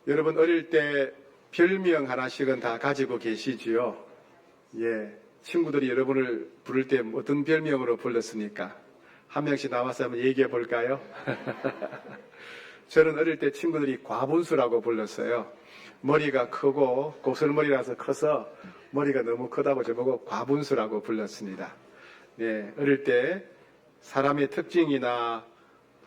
여러분 어릴 때 별명 하나씩은 다 가지고 계시지요? 예, 친구들이 여러분을 부를 때 어떤 별명으로 불렀습니까? 한 명씩 나와서 한번 얘기해 볼까요? 저는 어릴 때 친구들이 과분수라고 불렀어요. 머리가 크고 고슬머리라서 커서 머리가 너무 크다고 저보고 과분수라고 불렀습니다. 네, 어릴 때 사람의 특징이나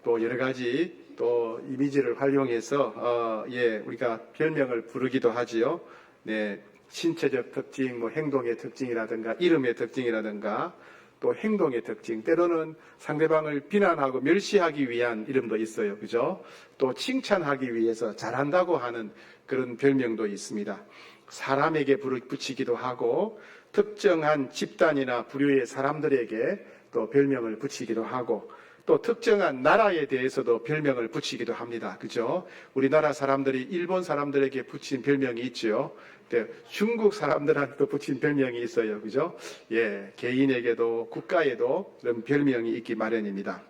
또 여러 가지 또 이미지를 활용해서 우리가 별명을 부르기도 하지요. 네, 신체적 특징, 뭐 행동의 특징이라든가 이름의 특징이라든가 또 행동의 특징, 때로는 상대방을 비난하고 멸시하기 위한 이름도 있어요. 그죠? 또 칭찬하기 위해서 잘한다고 하는 그런 별명도 있습니다. 사람에게 붙이기도 하고 특정한 집단이나 부류의 사람들에게 또 별명을 붙이기도 하고 또 특정한 나라에 대해서도 별명을 붙이기도 합니다. 그죠? 우리나라 사람들이 일본 사람들에게 붙인 별명이 있죠. 중국 사람들한테도 붙인 별명이 있어요. 그죠? 예, 개인에게도 국가에도 그런 별명이 있기 마련입니다.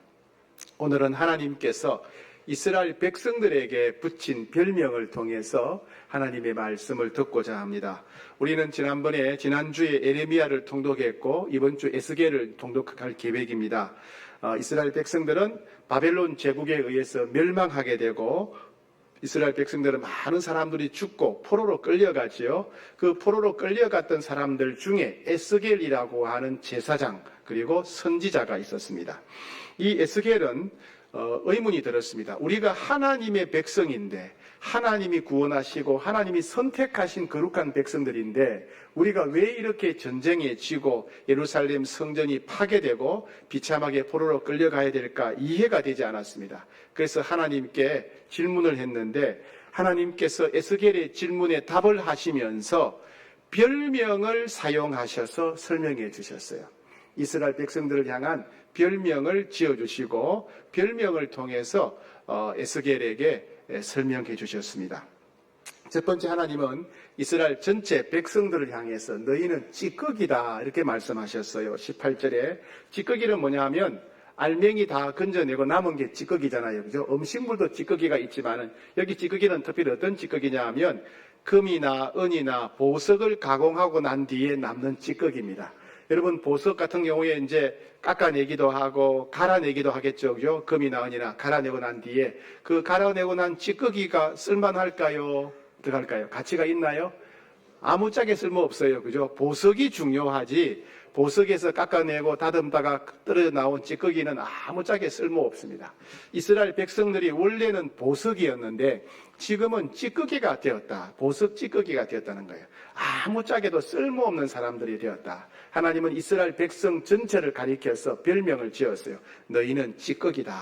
오늘은 하나님께서 이스라엘 백성들에게 붙인 별명을 통해서 하나님의 말씀을 듣고자 합니다. 우리는 지난주에 에레미야를 통독했고 이번 주 에스겔을 통독할 계획입니다. 이스라엘 백성들은 바벨론 제국에 의해서 멸망하게 되고 이스라엘 백성들은 많은 사람들이 죽고 포로로 끌려가지요. 그 포로로 끌려갔던 사람들 중에 에스겔이라고 하는 제사장 그리고 선지자가 있었습니다. 이 에스겔은 의문이 들었습니다. 우리가 하나님의 백성인데 하나님이 구원하시고 하나님이 선택하신 거룩한 백성들인데 우리가 왜 이렇게 전쟁에 지고 예루살렘 성전이 파괴되고 비참하게 포로로 끌려가야 될까 이해가 되지 않았습니다. 그래서 하나님께 질문을 했는데 하나님께서 에스겔의 질문에 답을 하시면서 별명을 사용하셔서 설명해 주셨어요. 이스라엘 백성들을 향한 별명을 지어주시고 별명을 통해서 에스겔에게 설명해 주셨습니다. 첫 번째 하나님은 이스라엘 전체 백성들을 향해서 너희는 찌꺼기다 이렇게 말씀하셨어요. 18절에 찌꺼기는 뭐냐 하면 알맹이 다 건져내고 남은 게 찌꺼기잖아요. 그죠? 음식물도 찌꺼기가 있지만은 여기 찌꺼기는 특별히 어떤 찌꺼기냐 하면 금이나 은이나 보석을 가공하고 난 뒤에 남는 찌꺼기입니다. 여러분 보석 같은 경우에 이제 깎아내기도 하고 갈아내기도 하겠죠. 그죠? 금이나 은이나 갈아내고 난 뒤에 그 갈아내고 난 찌꺼기가 쓸만할까요? 어떡할까요? 가치가 있나요? 아무짝에 쓸모없어요. 그죠? 보석이 중요하지 보석에서 깎아내고 다듬다가 떨어져 나온 찌꺼기는 아무짝에 쓸모없습니다. 이스라엘 백성들이 원래는 보석이었는데 지금은 찌꺼기가 되었다. 보석 찌꺼기가 되었다는 거예요. 아무짝에도 쓸모없는 사람들이 되었다. 하나님은 이스라엘 백성 전체를 가리켜서 별명을 지었어요. 너희는 찌꺼기다.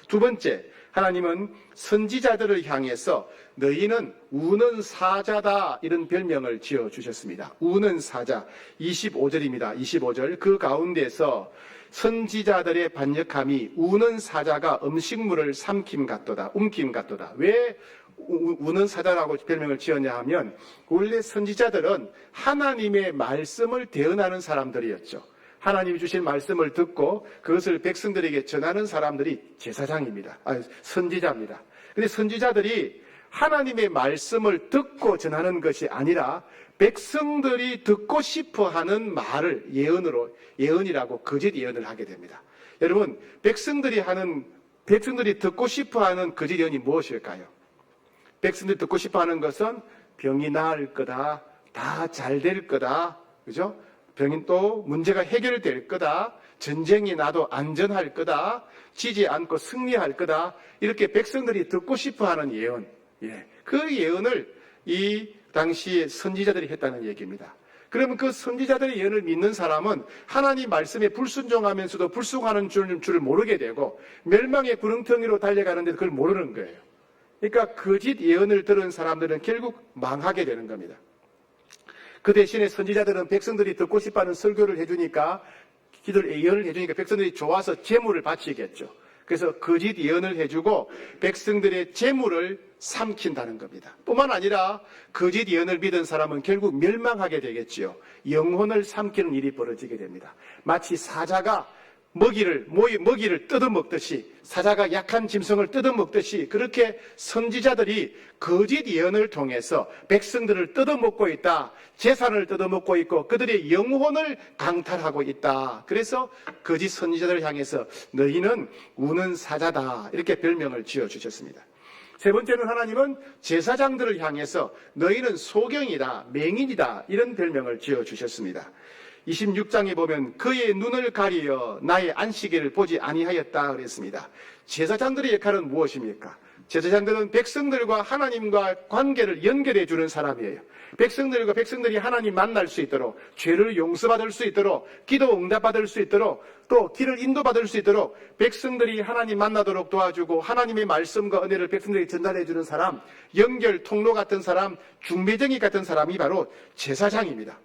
두 번째, 하나님은 선지자들을 향해서 너희는 우는 사자다 이런 별명을 지어주셨습니다. 우는 사자 25절입니다. 25절 그 가운데서 선지자들의 반역함이 우는 사자가 음식물을 삼킴 같도다 움킴 같도다. 왜 우는 사자라고 별명을 지었냐 하면 원래 선지자들은 하나님의 말씀을 대언하는 사람들이었죠. 하나님이 주신 말씀을 듣고 그것을 백성들에게 전하는 사람들이 제사장입니다. 선지자입니다. 그런데 선지자들이 하나님의 말씀을 듣고 전하는 것이 아니라 백성들이 듣고 싶어 하는 말을 예언이라고 거짓 예언을 하게 됩니다. 여러분, 백성들이 듣고 싶어 하는 거짓 예언이 무엇일까요? 백성들이 듣고 싶어 하는 것은 병이 나을 거다, 다 잘 될 거다, 그죠? 병이 또 문제가 해결될 거다, 전쟁이 나도 안전할 거다, 지지 않고 승리할 거다, 이렇게 백성들이 듣고 싶어 하는 예언. 그 예언을 이 당시에 선지자들이 했다는 얘기입니다. 그러면 그 선지자들의 예언을 믿는 사람은 하나님 말씀에 불순종하면서도 불순하는 줄을 모르게 되고 멸망의 구렁텅이로 달려가는데 그걸 모르는 거예요. 그러니까 거짓 예언을 들은 사람들은 결국 망하게 되는 겁니다. 그 대신에 선지자들은 백성들이 듣고 싶어하는 설교를 해주니까 예언을 해주니까 백성들이 좋아서 재물을 바치겠죠. 그래서 거짓 예언을 해주고 백성들의 재물을 삼킨다는 겁니다. 뿐만 아니라 거짓 예언을 믿은 사람은 결국 멸망하게 되겠지요. 영혼을 삼키는 일이 벌어지게 됩니다. 마치 사자가 먹이를 뜯어먹듯이, 사자가 약한 짐승을 뜯어먹듯이 그렇게 선지자들이 거짓 예언을 통해서 백성들을 뜯어먹고 있다. 재산을 뜯어먹고 있고 그들의 영혼을 강탈하고 있다. 그래서 거짓 선지자들을 향해서 너희는 우는 사자다. 이렇게 별명을 지어주셨습니다. 세 번째는 하나님은 제사장들을 향해서 너희는 소경이다, 맹인이다. 이런 별명을 지어주셨습니다. 26장에 보면 그의 눈을 가리어 나의 안식일을 보지 아니하였다 그랬습니다. 제사장들의 역할은 무엇입니까? 제사장들은 백성들과 하나님과 관계를 연결해 주는 사람이에요. 백성들이 하나님 만날 수 있도록, 죄를 용서받을 수 있도록, 기도 응답받을 수 있도록, 또 길을 인도받을 수 있도록 백성들이 하나님 만나도록 도와주고 하나님의 말씀과 은혜를 백성들에게 전달해 주는 사람, 연결 통로 같은 사람, 중매정이 같은 사람이 바로 제사장입니다.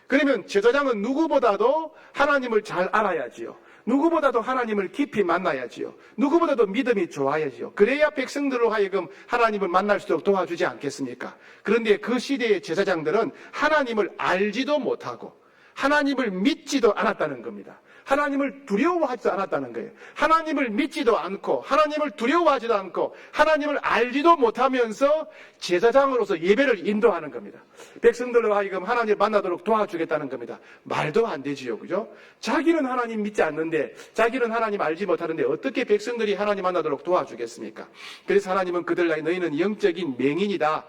그러면 제사장은 누구보다도 하나님을 잘 알아야지요. 누구보다도 하나님을 깊이 만나야지요. 누구보다도 믿음이 좋아야지요. 그래야 백성들로 하여금 하나님을 만날 수 있도록 도와주지 않겠습니까? 그런데 그 시대의 제사장들은 하나님을 알지도 못하고 하나님을 믿지도 않았다는 겁니다. 하나님을 두려워하지도 않았다는 거예요. 하나님을 믿지도 않고 하나님을 두려워하지도 않고 하나님을 알지도 못하면서 제사장으로서 예배를 인도하는 겁니다. 백성들로 하여금 하나님을 만나도록 도와주겠다는 겁니다. 말도 안 되지요. 그죠? 자기는 하나님 믿지 않는데, 자기는 하나님 알지 못하는데 어떻게 백성들이 하나님 만나도록 도와주겠습니까? 그래서 하나님은 그들에게 너희는 영적인 맹인이다.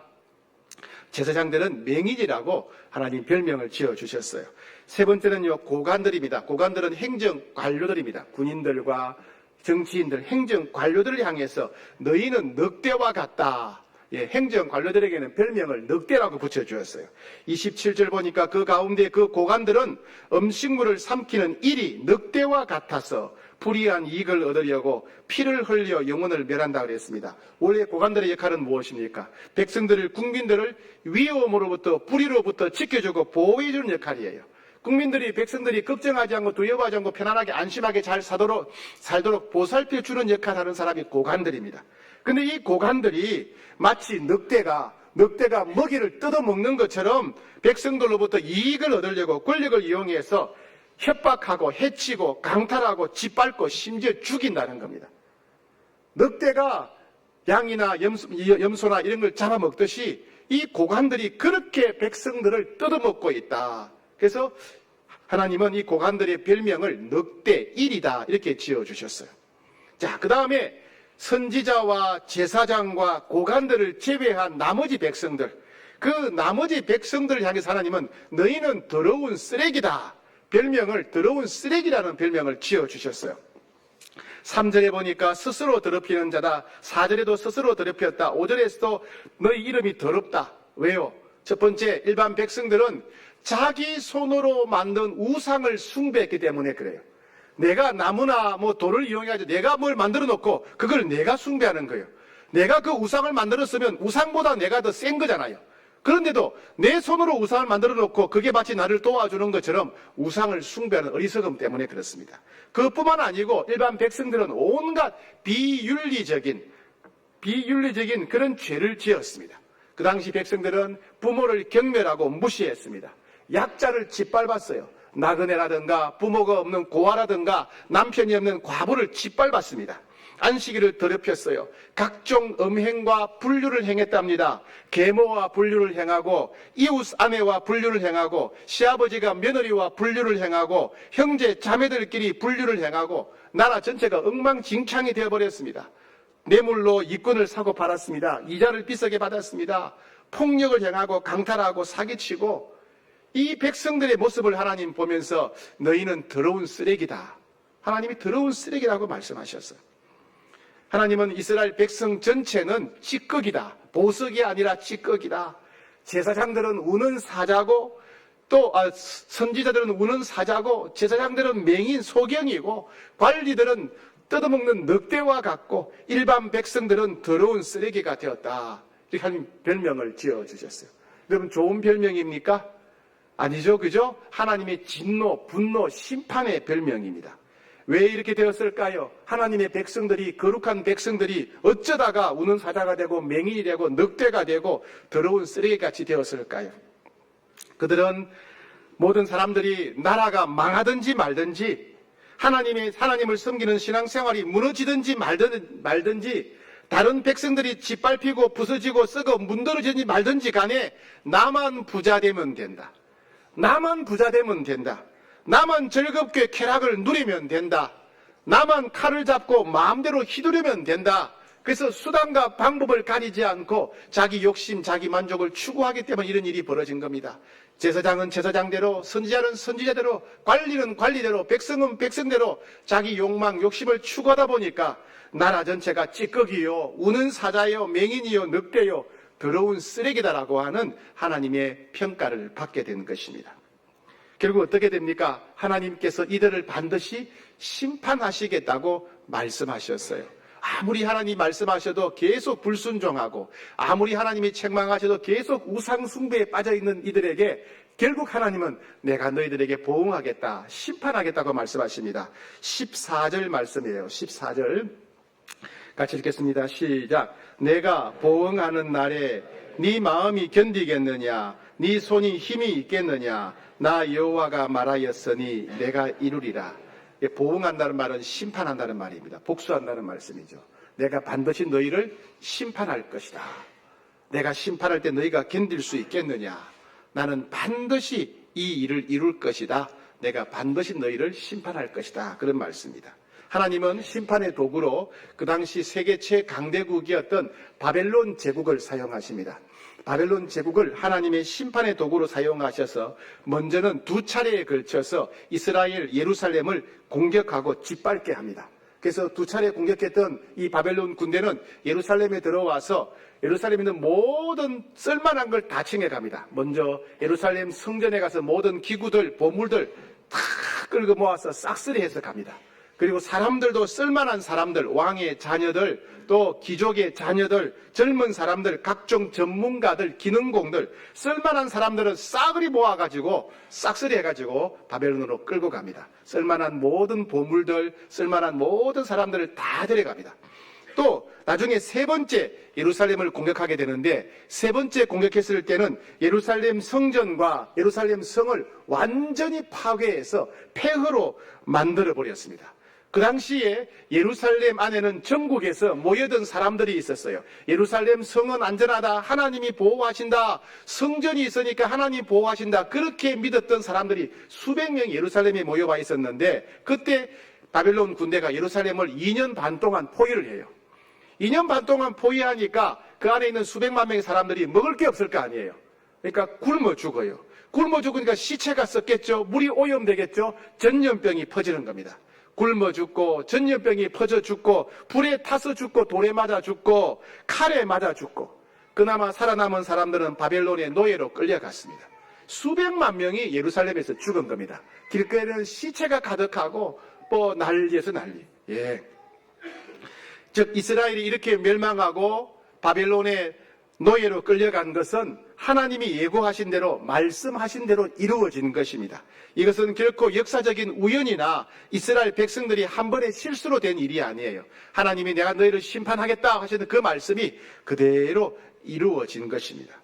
제사장들은 맹인이라고 하나님 별명을 지어주셨어요. 세 번째는요, 고관들입니다. 고관들은 행정 관료들입니다. 군인들과 정치인들, 행정 관료들을 향해서 너희는 늑대와 같다. 행정 관료들에게는 별명을 늑대라고 붙여주었어요. 27절 보니까 그 가운데 그 고관들은 음식물을 삼키는 일이 늑대와 같아서 불의한 이익을 얻으려고 피를 흘려 영혼을 멸한다 그랬습니다. 원래 고관들의 역할은 무엇입니까? 백성들을, 국민들을 위험으로부터, 불의로부터 지켜주고 보호해주는 역할이에요. 국민들이, 백성들이 걱정하지 않고 두려워하지 않고 편안하게 안심하게 잘 살도록 보살펴주는 역할을 하는 사람이 고관들입니다. 근데 이 고관들이 마치 늑대가 먹이를 뜯어먹는 것처럼 백성들로부터 이익을 얻으려고 권력을 이용해서 협박하고 해치고 강탈하고 짓밟고 심지어 죽인다는 겁니다. 늑대가 양이나 염소나 이런 걸 잡아먹듯이 이 고관들이 그렇게 백성들을 뜯어먹고 있다. 그래서 하나님은 이 고관들의 별명을 늑대 1이다 이렇게 지어주셨어요. 자, 그 다음에 선지자와 제사장과 고관들을 제외한 나머지 백성들, 그 나머지 백성들을 향해서 하나님은 너희는 더러운 쓰레기다. 별명을 더러운 쓰레기라는 별명을 지어주셨어요. 3절에 보니까 스스로 더럽히는 자다. 4절에도 스스로 더럽혔다. 5절에서도 너희 이름이 더럽다. 왜요? 첫 번째, 일반 백성들은 자기 손으로 만든 우상을 숭배했기 때문에 그래요. 내가 나무나 돌을 이용해가지고 내가 뭘 만들어 놓고 그걸 내가 숭배하는 거예요. 내가 그 우상을 만들었으면 우상보다 내가 더 센 거잖아요. 그런데도 내 손으로 우상을 만들어 놓고 그게 마치 나를 도와주는 것처럼 우상을 숭배하는 어리석음 때문에 그렇습니다. 그뿐만 아니고 일반 백성들은 온갖 비윤리적인 그런 죄를 지었습니다. 그 당시 백성들은 부모를 경멸하고 무시했습니다. 약자를 짓밟았어요. 나그네라든가 부모가 없는 고아라든가 남편이 없는 과부를 짓밟았습니다. 안식일을 더럽혔어요. 각종 음행과 불륜을 행했답니다. 계모와 불륜을 행하고 이웃 아내와 불륜을 행하고 시아버지가 며느리와 불륜을 행하고 형제 자매들끼리 불륜을 행하고 나라 전체가 엉망진창이 되어버렸습니다. 뇌물로 이권을 사고 팔았습니다. 이자를 비싸게 받았습니다. 폭력을 행하고 강탈하고 사기치고 이 백성들의 모습을 하나님 보면서 너희는 더러운 쓰레기다. 하나님이 더러운 쓰레기라고 말씀하셨어요. 하나님은 이스라엘 백성 전체는 찌꺼기다. 보석이 아니라 찌꺼기다. 제사장들은 우는 사자고 또 선지자들은 우는 사자고 제사장들은 맹인 소경이고 관리들은 뜯어먹는 늑대와 같고 일반 백성들은 더러운 쓰레기가 되었다. 이렇게 하나님 별명을 지어주셨어요. 여러분 좋은 별명입니까? 아니죠. 그죠? 하나님의 진노, 분노, 심판의 별명입니다. 왜 이렇게 되었을까요? 하나님의 백성들이, 거룩한 백성들이 어쩌다가 우는 사자가 되고 맹인이 되고 늑대가 되고 더러운 쓰레기같이 되었을까요? 그들은 모든 사람들이 나라가 망하든지 말든지 하나님을 섬기는 신앙생활이 무너지든지 말든지 다른 백성들이 짓밟히고 부서지고 썩어 문드러지든지 말든지 간에 나만 부자 되면 된다. 나만 부자 되면 된다. 나만 즐겁게 쾌락을 누리면 된다. 나만 칼을 잡고 마음대로 휘두르면 된다. 그래서 수단과 방법을 가리지 않고 자기 욕심, 자기 만족을 추구하기 때문에 이런 일이 벌어진 겁니다. 제사장은 제사장대로, 선지자는 선지자대로, 관리는 관리대로, 백성은 백성대로 자기 욕망, 욕심을 추구하다 보니까 나라 전체가 찌꺼기요, 우는 사자요, 맹인이요, 늑대요, 더러운 쓰레기다라고 하는 하나님의 평가를 받게 된 것입니다. 결국 어떻게 됩니까? 하나님께서 이들을 반드시 심판하시겠다고 말씀하셨어요. 아무리 하나님 말씀하셔도 계속 불순종하고 아무리 하나님이 책망하셔도 계속 우상숭배에 빠져있는 이들에게 결국 하나님은 내가 너희들에게 보응하겠다, 심판하겠다고 말씀하십니다. 14절 말씀이에요. 14절 같이 읽겠습니다. 시작. 내가 보응하는 날에 네 마음이 견디겠느냐, 네 손이 힘이 있겠느냐, 나 여호와가 말하였으니 내가 이루리라. 보응한다는 말은 심판한다는 말입니다. 복수한다는 말씀이죠. 내가 반드시 너희를 심판할 것이다. 내가 심판할 때 너희가 견딜 수 있겠느냐. 나는 반드시 이 일을 이룰 것이다. 내가 반드시 너희를 심판할 것이다. 그런 말씀입니다. 하나님은 심판의 도구로 그 당시 세계 최강대국이었던 바벨론 제국을 사용하십니다. 바벨론 제국을 하나님의 심판의 도구로 사용하셔서 먼저는 2차례에 걸쳐서 이스라엘 예루살렘을 공격하고 짓밟게 합니다. 그래서 2차례 공격했던 이 바벨론 군대는 예루살렘에 들어와서 예루살렘에 있는 모든 쓸만한 걸 다 챙겨갑니다. 먼저 예루살렘 성전에 가서 모든 기구들, 보물들 다 끌고 모아서 싹쓸이해서 갑니다. 그리고 사람들도 쓸만한 사람들, 왕의 자녀들, 또 귀족의 자녀들, 젊은 사람들, 각종 전문가들, 기능공들, 쓸만한 사람들은 싸그리 모아가지고 싹쓸이 해가지고 바벨론으로 끌고 갑니다. 쓸만한 모든 보물들, 쓸만한 모든 사람들을 다 데려갑니다. 또 나중에 세 번째 예루살렘을 공격하게 되는데, 세 번째 공격했을 때는 예루살렘 성전과 예루살렘 성을 완전히 파괴해서 폐허로 만들어 버렸습니다. 그 당시에 예루살렘 안에는 전국에서 모여든 사람들이 있었어요. 예루살렘 성은 안전하다, 하나님이 보호하신다, 성전이 있으니까 하나님 보호하신다, 그렇게 믿었던 사람들이 수백 명이 예루살렘에 모여와 있었는데, 그때 바벨론 군대가 예루살렘을 2년 반 동안 포위를 해요. 2년 반 동안 포위하니까 그 안에 있는 수백만 명의 사람들이 먹을 게 없을 거 아니에요. 그러니까 굶어 죽어요. 굶어 죽으니까 시체가 썩겠죠. 물이 오염되겠죠. 전염병이 퍼지는 겁니다. 굶어 죽고 전염병이 퍼져 죽고 불에 타서 죽고 돌에 맞아 죽고 칼에 맞아 죽고, 그나마 살아남은 사람들은 바벨론의 노예로 끌려갔습니다. 수백만 명이 예루살렘에서 죽은 겁니다. 길거리에는 시체가 가득하고 뭐 난리에서 난리. 예. 즉 이스라엘이 이렇게 멸망하고 바벨론의 노예로 끌려간 것은 하나님이 예고하신 대로, 말씀하신 대로 이루어진 것입니다. 이것은 결코 역사적인 우연이나 이스라엘 백성들이 한 번의 실수로 된 일이 아니에요. 하나님이 내가 너희를 심판하겠다 하시는 그 말씀이 그대로 이루어진 것입니다.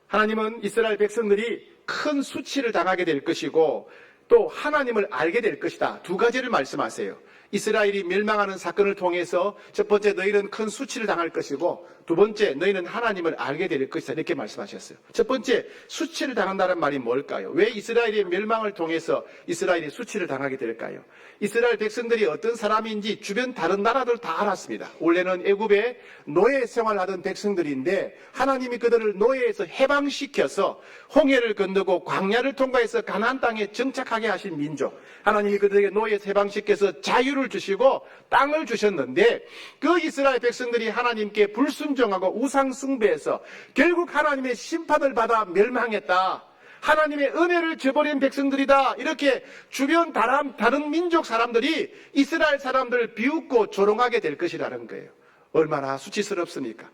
하나님은 이스라엘 백성들이 큰 수치를 당하게 될 것이고 또 하나님을 알게 될 것이다. 두 가지를 말씀하세요. 이스라엘이 멸망하는 사건을 통해서 첫 번째, 너희는 큰 수치를 당할 것이고, 두 번째, 너희는 하나님을 알게 될 것이다. 이렇게 말씀하셨어요. 첫 번째, 수치를 당한다는 말이 뭘까요? 왜 이스라엘의 멸망을 통해서 이스라엘이 수치를 당하게 될까요? 이스라엘 백성들이 어떤 사람인지 주변 다른 나라들 다 알았습니다. 원래는 애굽에 노예 생활하던 백성들인데 하나님이 그들을 노예에서 해방시켜서 홍해를 건너고 광야를 통과해서 가나안 땅에 정착하게 하신 민족, 하나님이 그들에게 노예에서 해방시켜서 자유를 주시고 땅을 주셨는데, 그 이스라엘 백성들이 하나님께 불순종하고 우상 숭배해서 결국 하나님의 심판을 받아 멸망했다. 하나님의 은혜를 저버린 백성들이다. 이렇게 주변 다른 민족 사람들이 이스라엘 사람들을 비웃고 조롱하게 될 것이라는 거예요. 얼마나 수치스럽습니까?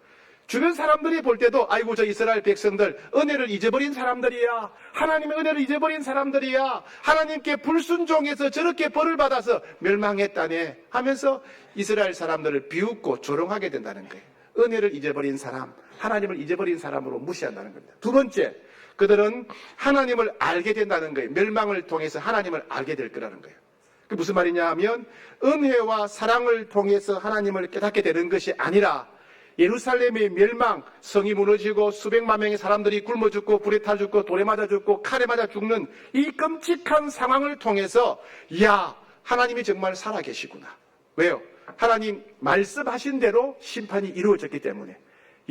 주변 사람들이 볼 때도 아이고 저 이스라엘 백성들 은혜를 잊어버린 사람들이야. 하나님의 은혜를 잊어버린 사람들이야. 하나님께 불순종해서 저렇게 벌을 받아서 멸망했다네 하면서 이스라엘 사람들을 비웃고 조롱하게 된다는 거예요. 은혜를 잊어버린 사람, 하나님을 잊어버린 사람으로 무시한다는 겁니다. 두 번째, 그들은 하나님을 알게 된다는 거예요. 멸망을 통해서 하나님을 알게 될 거라는 거예요. 그게 무슨 말이냐 하면 은혜와 사랑을 통해서 하나님을 깨닫게 되는 것이 아니라 예루살렘의 멸망, 성이 무너지고 수백만 명의 사람들이 굶어 죽고 불에 타 죽고 돌에 맞아 죽고 칼에 맞아 죽는 이 끔찍한 상황을 통해서 야, 하나님이 정말 살아계시구나. 왜요? 하나님 말씀하신 대로 심판이 이루어졌기 때문에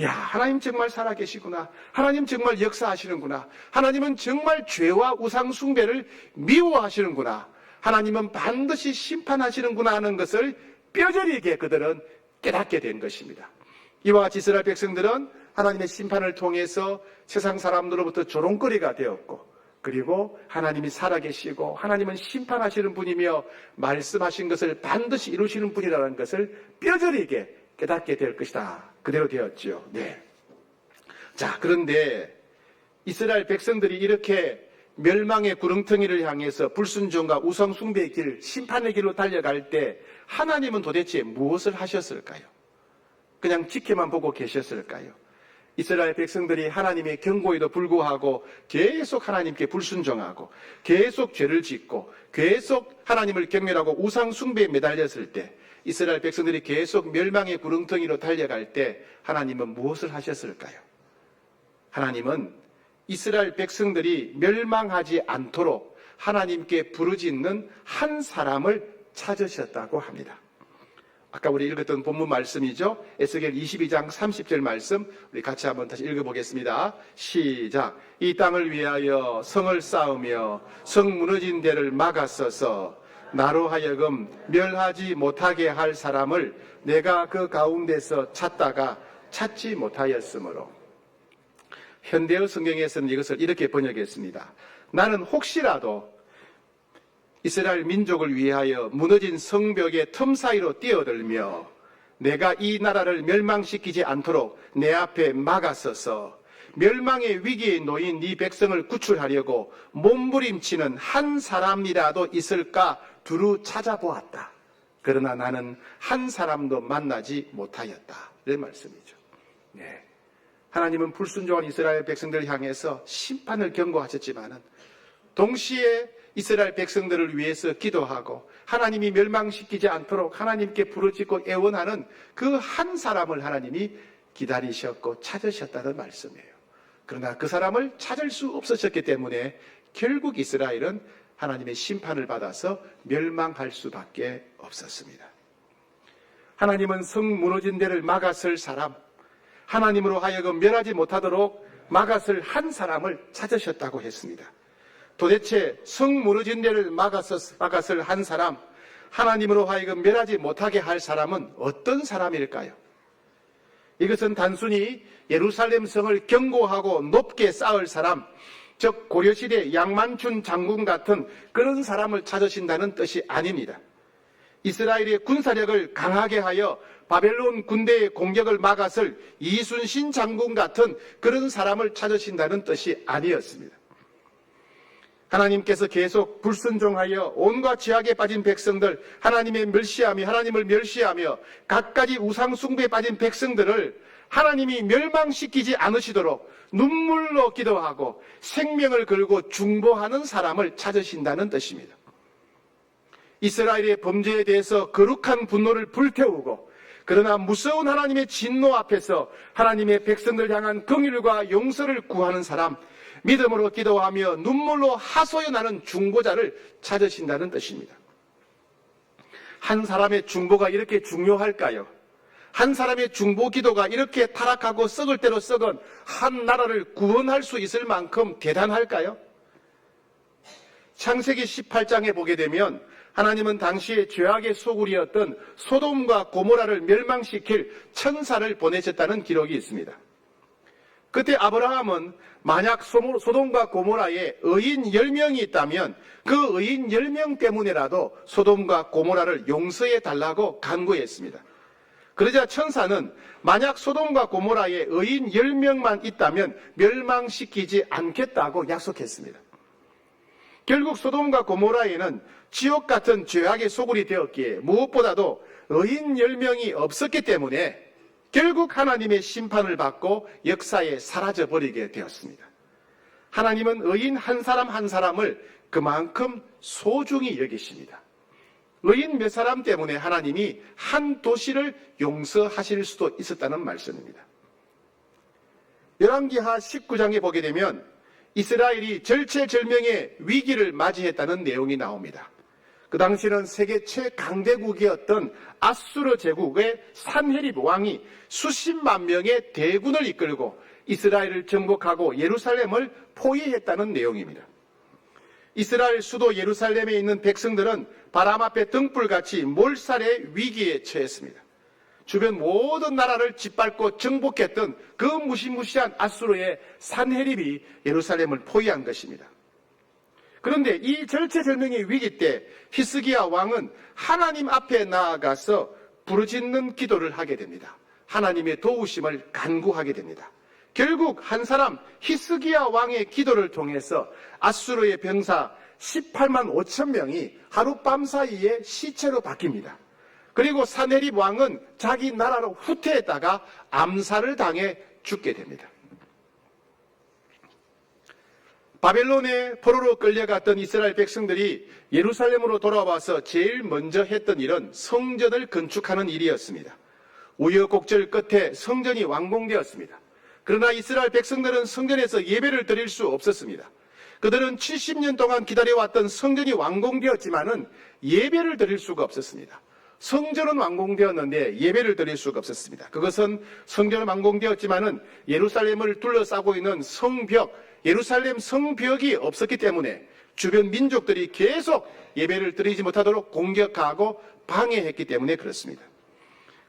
야, 하나님 정말 살아계시구나. 하나님 정말 역사하시는구나. 하나님은 정말 죄와 우상 숭배를 미워하시는구나. 하나님은 반드시 심판하시는구나 하는 것을 뼈저리게 그들은 깨닫게 된 것입니다. 이와 같이 이스라엘 백성들은 하나님의 심판을 통해서 세상 사람들로부터 조롱거리가 되었고, 그리고 하나님이 살아계시고 하나님은 심판하시는 분이며 말씀하신 것을 반드시 이루시는 분이라는 것을 뼈저리게 깨닫게 될 것이다. 그대로 되었죠. 네. 자, 그런데 이스라엘 백성들이 이렇게 멸망의 구렁텅이를 향해서 불순종과 우상 숭배의 길, 심판의 길로 달려갈 때 하나님은 도대체 무엇을 하셨을까요? 그냥 지켜만 보고 계셨을까요? 이스라엘 백성들이 하나님의 경고에도 불구하고 계속 하나님께 불순종하고 계속 죄를 짓고 계속 하나님을 경멸하고 우상 숭배에 매달렸을 때 이스라엘 백성들이 계속 멸망의 구렁텅이로 달려갈 때 하나님은 무엇을 하셨을까요? 하나님은 이스라엘 백성들이 멸망하지 않도록 하나님께 부르짖는 한 사람을 찾으셨다고 합니다. 아까 우리 읽었던 본문 말씀이죠. 에스겔 22장 30절 말씀 우리 같이 한번 다시 읽어보겠습니다. 시작. 이 땅을 위하여 성을 쌓으며 성 무너진 데를 막았어서 나로 하여금 멸하지 못하게 할 사람을 내가 그 가운데서 찾다가 찾지 못하였으므로. 현대어 성경에서는 이것을 이렇게 번역했습니다. 나는 혹시라도 이스라엘 민족을 위하여 무너진 성벽의 틈 사이로 뛰어들며 내가 이 나라를 멸망시키지 않도록 내 앞에 막았어서 멸망의 위기에 놓인 네 백성을 구출하려고 몸부림치는 한 사람이라도 있을까 두루 찾아보았다. 그러나 나는 한 사람도 만나지 못하였다. 이런 말씀이죠. 네. 하나님은 불순종한 이스라엘 백성들을 향해서 심판을 경고하셨지만은 동시에 이스라엘 백성들을 위해서 기도하고 하나님이 멸망시키지 않도록 하나님께 부르짖고 애원하는 그 한 사람을 하나님이 기다리셨고 찾으셨다는 말씀이에요. 그러나 그 사람을 찾을 수 없으셨기 때문에 결국 이스라엘은 하나님의 심판을 받아서 멸망할 수밖에 없었습니다. 하나님은 성 무너진 데를 막았을 사람, 하나님으로 하여금 멸하지 못하도록 막았을 한 사람을 찾으셨다고 했습니다. 도대체 성 무너진 데를 막았을 한 사람, 하나님으로 하여금 멸하지 못하게 할 사람은 어떤 사람일까요? 이것은 단순히 예루살렘 성을 견고하고 높게 쌓을 사람, 즉 고려시대 양만춘 장군 같은 그런 사람을 찾으신다는 뜻이 아닙니다. 이스라엘의 군사력을 강하게 하여 바벨론 군대의 공격을 막았을 이순신 장군 같은 그런 사람을 찾으신다는 뜻이 아니었습니다. 하나님께서 계속 불순종하여 온갖 죄악에 빠진 백성들, 하나님을 멸시하며 갖가지 우상 숭배에 빠진 백성들을 하나님이 멸망시키지 않으시도록 눈물로 기도하고 생명을 걸고 중보하는 사람을 찾으신다는 뜻입니다. 이스라엘의 범죄에 대해서 거룩한 분노를 불태우고 그러나 무서운 하나님의 진노 앞에서 하나님의 백성들 향한 긍휼과 용서를 구하는 사람, 믿음으로 기도하며 눈물로 하소연하는 중보자를 찾으신다는 뜻입니다. 한 사람의 중보가 이렇게 중요할까요? 한 사람의 중보 기도가 이렇게 타락하고 썩을 대로 썩은 한 나라를 구원할 수 있을 만큼 대단할까요? 창세기 18장에 보게 되면 하나님은 당시에 죄악의 소굴이었던 소돔과 고모라를 멸망시킬 천사를 보내셨다는 기록이 있습니다. 그때 아브라함은 만약 소돔과 고모라에 의인 10명이 있다면 그 의인 10명 때문에라도 소돔과 고모라를 용서해 달라고 간구했습니다. 그러자 천사는 만약 소돔과 고모라에 의인 10명만 있다면 멸망시키지 않겠다고 약속했습니다. 결국 소돔과 고모라에는 지옥 같은 죄악의 소굴이 되었기에 무엇보다도 의인 10명이 없었기 때문에 결국 하나님의 심판을 받고 역사에 사라져버리게 되었습니다. 하나님은 의인 한 사람 한 사람을 그만큼 소중히 여기십니다. 의인 몇 사람 때문에 하나님이 한 도시를 용서하실 수도 있었다는 말씀입니다. 열왕기하 19장에 보게 되면 이스라엘이 절체절명의 위기를 맞이했다는 내용이 나옵니다. 그 당시는 세계 최강대국이었던 아수르 제국의 산헤립 왕이 수십만 명의 대군을 이끌고 이스라엘을 정복하고 예루살렘을 포위했다는 내용입니다. 이스라엘 수도 예루살렘에 있는 백성들은 바람 앞에 등불같이 몰살의 위기에 처했습니다. 주변 모든 나라를 짓밟고 정복했던 그 무시무시한 아수르의 산헤립이 예루살렘을 포위한 것입니다. 그런데 이 절체절명의 위기 때 히스기야 왕은 하나님 앞에 나아가서 부르짖는 기도를 하게 됩니다. 하나님의 도우심을 간구하게 됩니다. 결국 한 사람 히스기야 왕의 기도를 통해서 아수르의 병사 18만 5천 명이 하룻밤 사이에 시체로 바뀝니다. 그리고 산헤립 왕은 자기 나라로 후퇴했다가 암살을 당해 죽게 됩니다. 바벨론에 포로로 끌려갔던 이스라엘 백성들이 예루살렘으로 돌아와서 제일 먼저 했던 일은 성전을 건축하는 일이었습니다. 우여곡절 끝에 성전이 완공되었습니다. 그러나 이스라엘 백성들은 성전에서 예배를 드릴 수 없었습니다. 그들은 70년 동안 기다려왔던 성전이 완공되었지만은 예배를 드릴 수가 없었습니다. 성전은 완공되었는데 예배를 드릴 수가 없었습니다. 그것은 성전은 완공되었지만은 예루살렘을 둘러싸고 있는 성벽, 예루살렘 성벽이 없었기 때문에 주변 민족들이 계속 예배를 드리지 못하도록 공격하고 방해했기 때문에 그렇습니다.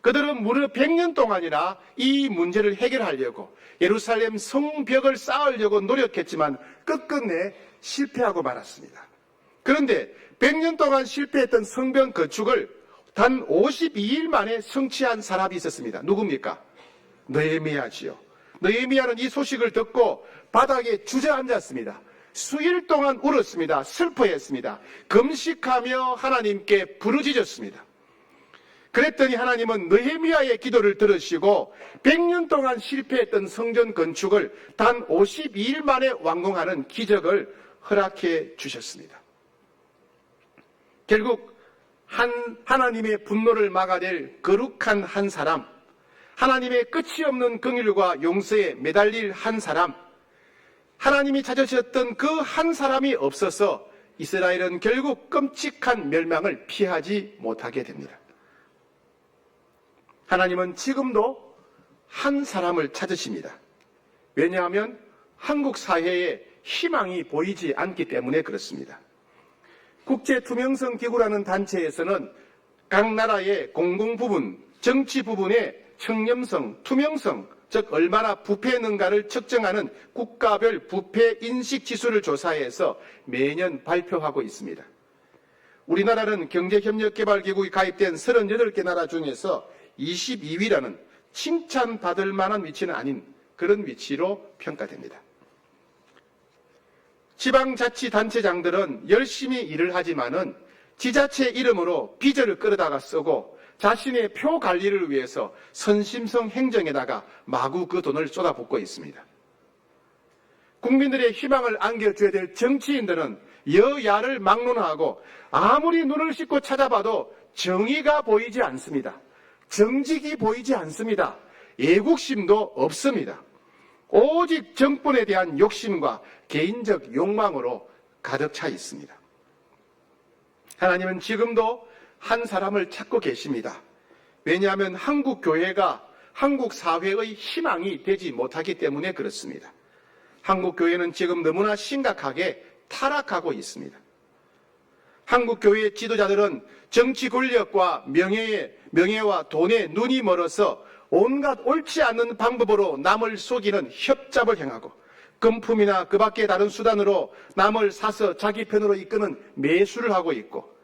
그들은 무려 100년 동안이나 이 문제를 해결하려고 예루살렘 성벽을 쌓으려고 노력했지만 끝끝내 실패하고 말았습니다. 그런데 100년 동안 실패했던 성벽 건축을 단 52일 만에 성취한 사람이 있었습니다. 누굽니까? 느헤미야지요. 느헤미야는 이 소식을 듣고 바닥에 주저앉았습니다. 수일 동안 울었습니다. 슬퍼했습니다. 금식하며 하나님께 부르짖었습니다. 그랬더니 하나님은 느헤미야의 기도를 들으시고 100년 동안 실패했던 성전 건축을 단 52일 만에 완공하는 기적을 허락해 주셨습니다. 결국 하나님의 분노를 막아낼 거룩한 한 사람, 하나님의 끝이 없는 긍휼과 용서에 매달릴 한 사람, 하나님이 찾으셨던 그 한 사람이 없어서 이스라엘은 결국 끔찍한 멸망을 피하지 못하게 됩니다. 하나님은 지금도 한 사람을 찾으십니다. 왜냐하면 한국 사회에 희망이 보이지 않기 때문에 그렇습니다. 국제투명성 기구라는 단체에서는 각 나라의 공공부분, 정치 부분의 청렴성, 투명성, 즉 얼마나 부패했는가를 측정하는 국가별 부패 인식 지수를 조사해서 매년 발표하고 있습니다. 우리나라는 경제협력개발기구에 가입된 38개 나라 중에서 22위라는 칭찬받을 만한 위치는 아닌 그런 위치로 평가됩니다. 지방자치단체장들은 열심히 일을 하지만은 지자체 이름으로 빚을 끌어다가 쓰고 자신의 표 관리를 위해서 선심성 행정에다가 마구 그 돈을 쏟아붓고 있습니다. 국민들의 희망을 안겨줘야 될 정치인들은 여야를 막론하고 아무리 눈을 씻고 찾아봐도 정의가 보이지 않습니다. 정직이 보이지 않습니다. 애국심도 없습니다. 오직 정권에 대한 욕심과 개인적 욕망으로 가득 차 있습니다. 하나님은 지금도 한 사람을 찾고 계십니다. 왜냐하면 한국 교회가 한국 사회의 희망이 되지 못하기 때문에 그렇습니다. 한국 교회는 지금 너무나 심각하게 타락하고 있습니다. 한국 교회의 지도자들은 정치 권력과 명예와 돈에 눈이 멀어서 온갖 옳지 않는 방법으로 남을 속이는 협잡을 행하고 금품이나 그 밖의 다른 수단으로 남을 사서 자기 편으로 이끄는 매수를 하고 있고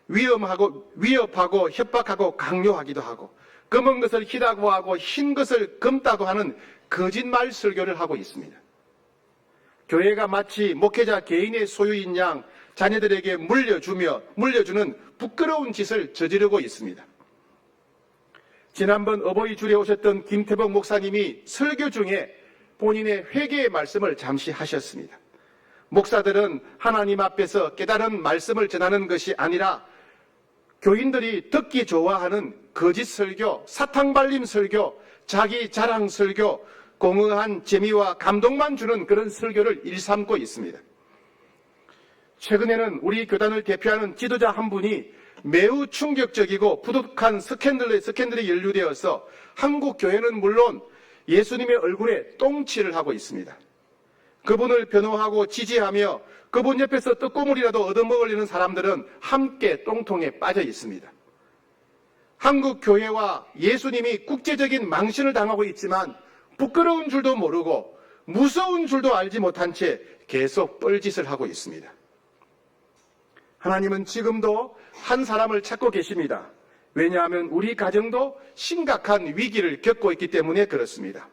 위협하고 협박하고 강요하기도 하고 검은 것을 희다고 하고 흰 것을 검다고 하는 거짓말 설교를 하고 있습니다. 교회가 마치 목회자 개인의 소유인 양 자녀들에게 물려주는 부끄러운 짓을 저지르고 있습니다. 지난번 어버이 주일에 오셨던 김태복 목사님이 설교 중에 본인의 회개의 말씀을 잠시 하셨습니다. 목사들은 하나님 앞에서 깨달은 말씀을 전하는 것이 아니라 교인들이 듣기 좋아하는 거짓 설교, 사탕 발림 설교, 자기 자랑 설교, 공허한 재미와 감동만 주는 그런 설교를 일삼고 있습니다. 최근에는 우리 교단을 대표하는 지도자 한 분이 매우 충격적이고 부득한 스캔들에 연루되어서 한국 교회는 물론 예수님의 얼굴에 똥칠을 하고 있습니다. 그분을 변호하고 지지하며 그분 옆에서 떡고물이라도 얻어먹으려는 사람들은 함께 똥통에 빠져 있습니다. 한국 교회와 예수님이 국제적인 망신을 당하고 있지만 부끄러운 줄도 모르고 무서운 줄도 알지 못한 채 계속 뻘짓을 하고 있습니다. 하나님은 지금도 한 사람을 찾고 계십니다. 왜냐하면 우리 가정도 심각한 위기를 겪고 있기 때문에 그렇습니다.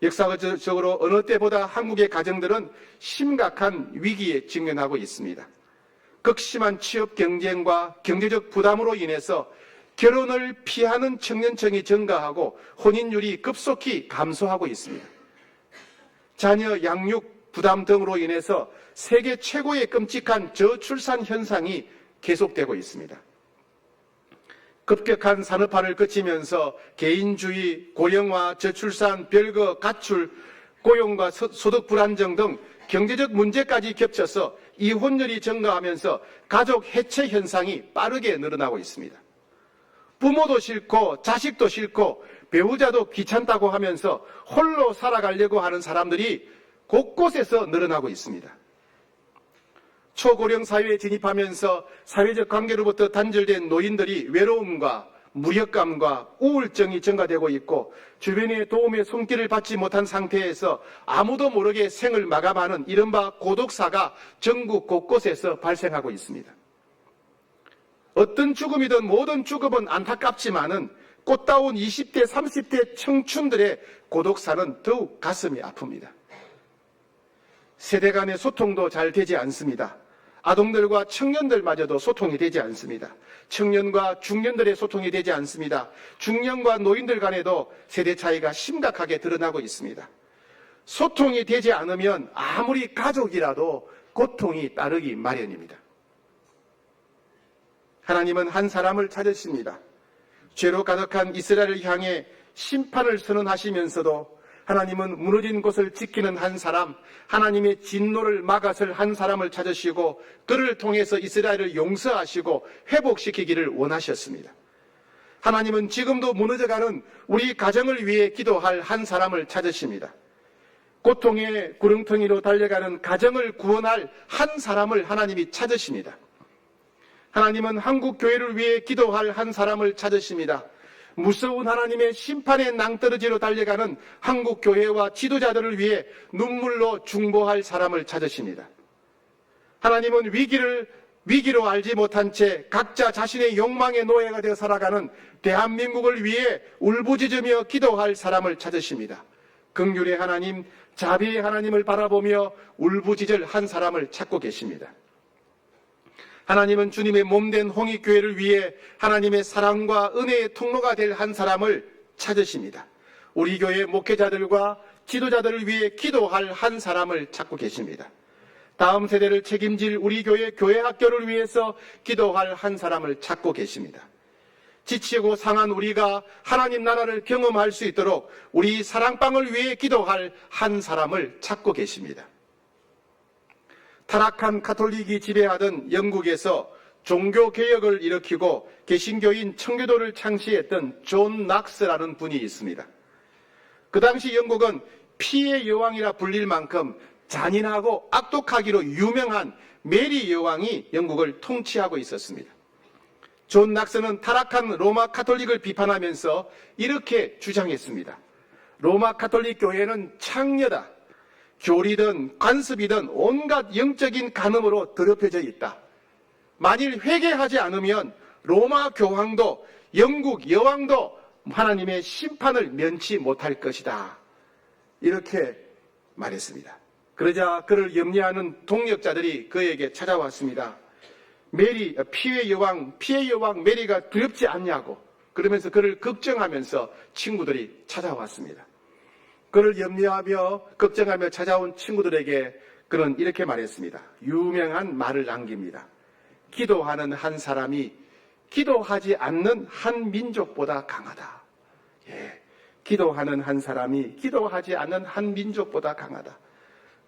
역사적으로 어느 때보다 한국의 가정들은 심각한 위기에 직면하고 있습니다. 극심한 취업 경쟁과 경제적 부담으로 인해서 결혼을 피하는 청년층이 증가하고 혼인율이 급속히 감소하고 있습니다. 자녀 양육 부담 등으로 인해서 세계 최고의 끔찍한 저출산 현상이 계속되고 있습니다. 급격한 산업화를 거치면서 개인주의, 고령화, 저출산, 별거, 가출, 고용과 소득 불안정 등 경제적 문제까지 겹쳐서 이혼율이 증가하면서 가족 해체 현상이 빠르게 늘어나고 있습니다. 부모도 싫고 자식도 싫고 배우자도 귀찮다고 하면서 홀로 살아가려고 하는 사람들이 곳곳에서 늘어나고 있습니다. 초고령 사회에 진입하면서 사회적 관계로부터 단절된 노인들이 외로움과 무력감과 우울증이 증가되고 있고 주변의 도움의 손길을 받지 못한 상태에서 아무도 모르게 생을 마감하는 이른바 고독사가 전국 곳곳에서 발생하고 있습니다. 어떤 죽음이든 모든 죽음은 안타깝지만은 꽃다운 20대, 30대 청춘들의 고독사는 더욱 가슴이 아픕니다. 세대 간의 소통도 잘 되지 않습니다. 아동들과 청년들마저도 소통이 되지 않습니다. 청년과 중년들의 소통이 되지 않습니다. 중년과 노인들 간에도 세대 차이가 심각하게 드러나고 있습니다. 소통이 되지 않으면 아무리 가족이라도 고통이 따르기 마련입니다. 하나님은 한 사람을 찾으십니다. 죄로 가득한 이스라엘을 향해 심판을 선언하시면서도 하나님은 무너진 곳을 지키는 한 사람, 하나님의 진노를 막아설 한 사람을 찾으시고 그를 통해서 이스라엘을 용서하시고 회복시키기를 원하셨습니다. 하나님은 지금도 무너져가는 우리 가정을 위해 기도할 한 사람을 찾으십니다. 고통의 구렁텅이로 달려가는 가정을 구원할 한 사람을 하나님이 찾으십니다. 하나님은 한국 교회를 위해 기도할 한 사람을 찾으십니다. 무서운 하나님의 심판의 낭떠러지로 달려가는 한국 교회와 지도자들을 위해 눈물로 중보할 사람을 찾으십니다. 하나님은 위기로 알지 못한 채 각자 자신의 욕망의 노예가 되어 살아가는 대한민국을 위해 울부짖으며 기도할 사람을 찾으십니다. 긍휼의 하나님, 자비의 하나님을 바라보며 울부짖을 한 사람을 찾고 계십니다. 하나님은 주님의 몸된 홍익교회를 위해 하나님의 사랑과 은혜의 통로가 될 한 사람을 찾으십니다. 우리 교회 목회자들과 지도자들을 위해 기도할 한 사람을 찾고 계십니다. 다음 세대를 책임질 우리 교회 교회학교를 위해서 기도할 한 사람을 찾고 계십니다. 지치고 상한 우리가 하나님 나라를 경험할 수 있도록 우리 사랑방을 위해 기도할 한 사람을 찾고 계십니다. 타락한 가톨릭이 지배하던 영국에서 종교개혁을 일으키고 개신교인 청교도를 창시했던 존 낙스라는 분이 있습니다. 그 당시 영국은 피의 여왕이라 불릴 만큼 잔인하고 악독하기로 유명한 메리 여왕이 영국을 통치하고 있었습니다. 존 낙스는 타락한 로마 가톨릭을 비판하면서 이렇게 주장했습니다. 로마 가톨릭 교회는 창녀다. 교리든 관습이든 온갖 영적인 간음으로 더럽혀져 있다. 만일 회개하지 않으면 로마 교황도 영국 여왕도 하나님의 심판을 면치 못할 것이다. 이렇게 말했습니다. 그러자 그를 염려하는 동역자들이 그에게 찾아왔습니다. 피의 여왕 메리가 두렵지 않냐고 그러면서 그를 걱정하면서 친구들이 찾아왔습니다. 그를 염려하며 걱정하며 찾아온 친구들에게 그는 이렇게 말했습니다. 유명한 말을 남깁니다. 기도하는 한 사람이 기도하지 않는 한 민족보다 강하다. 예, 기도하는 한 사람이 기도하지 않는 한 민족보다 강하다.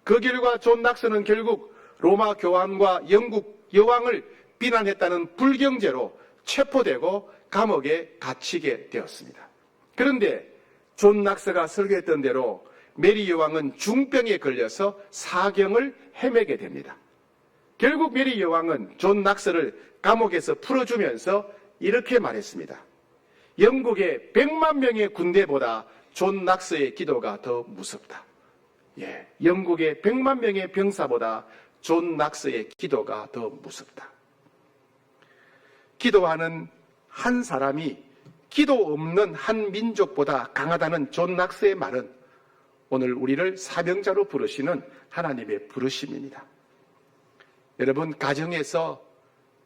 그 결과 존 낙스는 결국 로마 교황과 영국 여왕을 비난했다는 불경죄로 체포되고 감옥에 갇히게 되었습니다. 그런데 존 낙스가 설교했던 대로 메리 여왕은 중병에 걸려서 사경을 헤매게 됩니다. 결국 메리 여왕은 존 낙스를 감옥에서 풀어주면서 이렇게 말했습니다. 영국의 100만 명의 군대보다 존 낙스의 기도가 더 무섭다. 예, 영국의 100만 명의 병사보다 존 낙스의 기도가 더 무섭다. 기도하는 한 사람이 기도 없는 한 민족보다 강하다는 존 낙스의 말은 오늘 우리를 사명자로 부르시는 하나님의 부르심입니다. 여러분, 가정에서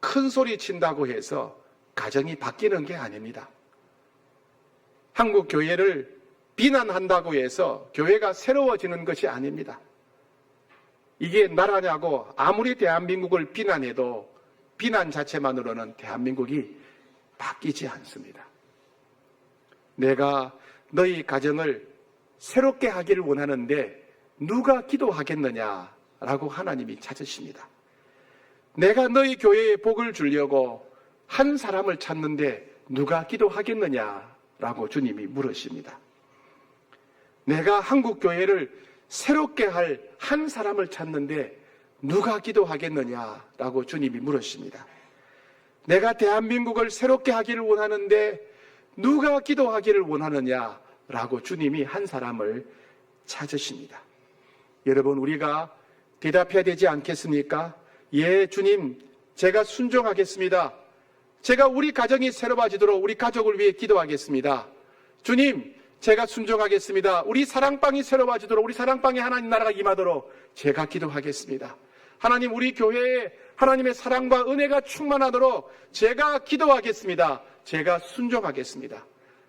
큰 소리 친다고 해서 가정이 바뀌는 게 아닙니다. 한국 교회를 비난한다고 해서 교회가 새로워지는 것이 아닙니다. 이게 나라냐고 아무리 대한민국을 비난해도 비난 자체만으로는 대한민국이 바뀌지 않습니다. 내가 너희 가정을 새롭게 하기를 원하는데 누가 기도하겠느냐라고 하나님이 찾으십니다. 내가 너희 교회에 복을 주려고 한 사람을 찾는데 누가 기도하겠느냐라고 주님이 물으십니다. 내가 한국 교회를 새롭게 할 한 사람을 찾는데 누가 기도하겠느냐라고 주님이 물으십니다. 내가 대한민국을 새롭게 하기를 원하는데 누가 기도하기를 원하느냐라고 주님이 한 사람을 찾으십니다. 여러분, 우리가 대답해야 되지 않겠습니까? 예, 주님, 제가 순종하겠습니다. 제가 우리 가정이 새로워지도록 우리 가족을 위해 기도하겠습니다. 주님, 제가 순종하겠습니다. 우리 사랑방이 새로워지도록 우리 사랑방에 하나님 나라가 임하도록 제가 기도하겠습니다. 하나님, 우리 교회에 하나님의 사랑과 은혜가 충만하도록 제가 기도하겠습니다. 제가 순종하겠습니다.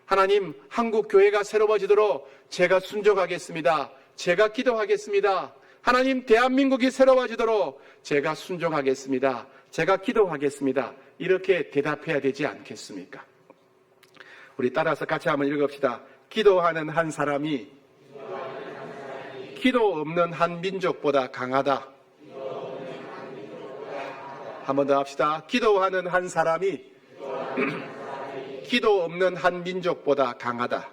하나님, 한국 교회가 새로워지도록 제가 순종하겠습니다. 제가 기도하겠습니다. 하나님, 대한민국이 새로워지도록 제가 순종하겠습니다. 제가 기도하겠습니다. 이렇게 대답해야 되지 않겠습니까? 우리 따라서 같이 한번 읽읍시다. 기도하는 한 사람이 기도 없는 한 민족보다 강하다. 한 번 더 합시다. 기도하는 한 사람이 기도 없는 한 민족보다 강하다.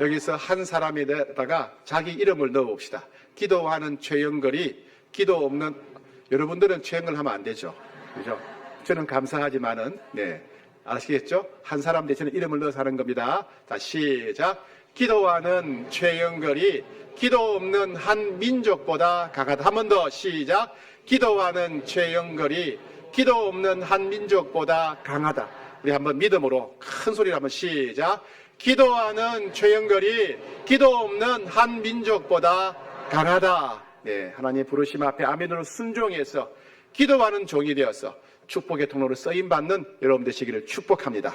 여기서 한 사람에다가 자기 이름을 넣어봅시다. 기도하는 최영걸이 기도 없는, 여러분들은 최영걸 하면 안 되죠. 그죠? 저는 감사하지만은, 네. 아시겠죠? 한 사람 대신에 이름을 넣어서 하는 겁니다. 자, 시작. 기도하는 최영걸이 기도 없는 한 민족보다 강하다. 한 번 더 시작. 기도하는 최영걸이 기도 없는 한 민족보다 강하다. 우리 한번 믿음으로 큰 소리로 한번 시작. 기도하는 최영걸이 기도 없는 한 민족보다 강하다. 네, 하나님의 부르심 앞에 아멘으로 순종해서 기도하는 종이 되어서 축복의 통로로 쓰임받는 여러분 되시기를 축복합니다.